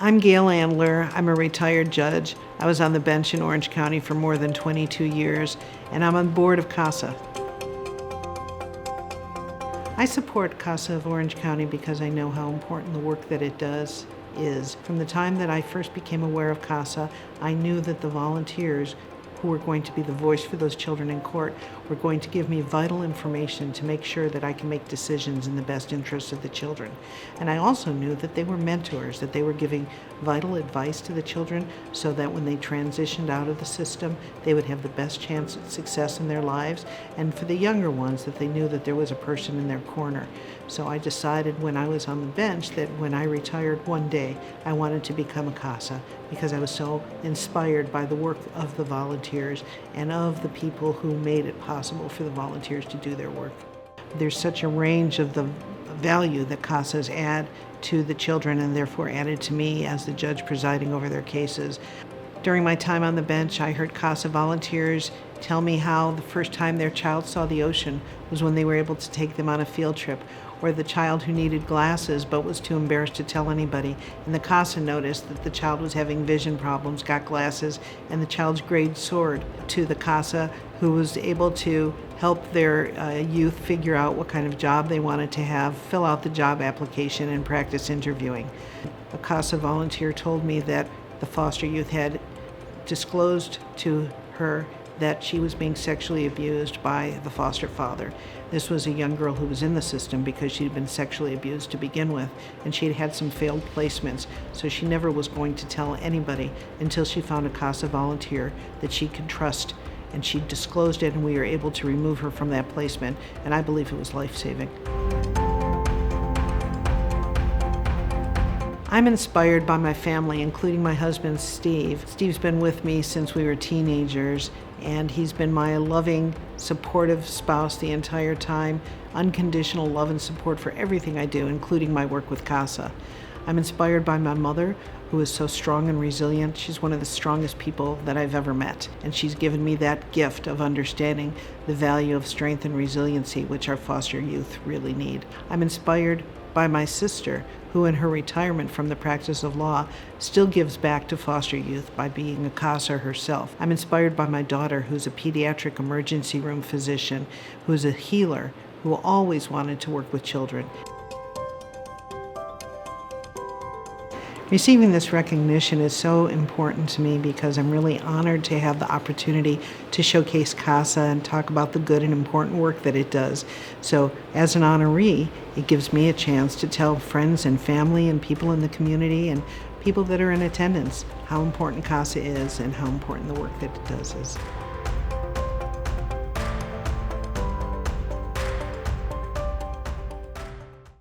I'm Gail Andler. I'm a retired judge. I was on the bench in Orange County for more than 22 years, and I'm on the board of CASA. I support CASA of Orange County because I know how important the work that it does is. From the time that I first became aware of CASA, I knew that the volunteers who were going to be the voice for those children in court were going to give me vital information to make sure that I can make decisions in the best interest of the children. And I also knew that they were mentors, that they were giving vital advice to the children so that when they transitioned out of the system, they would have the best chance at success in their lives. And for the younger ones, that they knew that there was a person in their corner. So I decided when I was on the bench that when I retired one day, I wanted to become a CASA because I was so inspired by the work of the volunteers and of the people who made it possible for the volunteers to do their work. There's such a range of the value that CASAs add to the children and therefore added to me as the judge presiding over their cases. During my time on the bench, I heard CASA volunteers tell me how the first time their child saw the ocean was when they were able to take them on a field trip, or the child who needed glasses but was too embarrassed to tell anybody. And the CASA noticed that the child was having vision problems, got glasses, and the child's grade soared to the CASA who was able to help their youth figure out what kind of job they wanted to have, fill out the job application, and practice interviewing. A CASA volunteer told me that the foster youth had disclosed to her that she was being sexually abused by the foster father. This was a young girl who was in the system because she'd been sexually abused to begin with, and she'd had some failed placements, so she never was going to tell anybody until she found a CASA volunteer that she could trust, and she disclosed it, and we were able to remove her from that placement, and I believe it was life-saving. I'm inspired by my family, including my husband, Steve. Steve's been with me since we were teenagers, and he's been my loving, supportive spouse the entire time, unconditional love and support for everything I do, including my work with CASA. I'm inspired by my mother, who is so strong and resilient. She's one of the strongest people that I've ever met, and she's given me that gift of understanding the value of strength and resiliency, which our foster youth really need. I'm inspired by my sister, who in her retirement from the practice of law still gives back to foster youth by being a CASA herself. I'm inspired by my daughter, who's a pediatric emergency room physician, who's a healer, who always wanted to work with children. Receiving this recognition is so important to me because I'm really honored to have the opportunity to showcase CASA and talk about the good and important work that it does. So as an honoree, it gives me a chance to tell friends and family and people in the community and people that are in attendance how important CASA is and how important the work that it does is.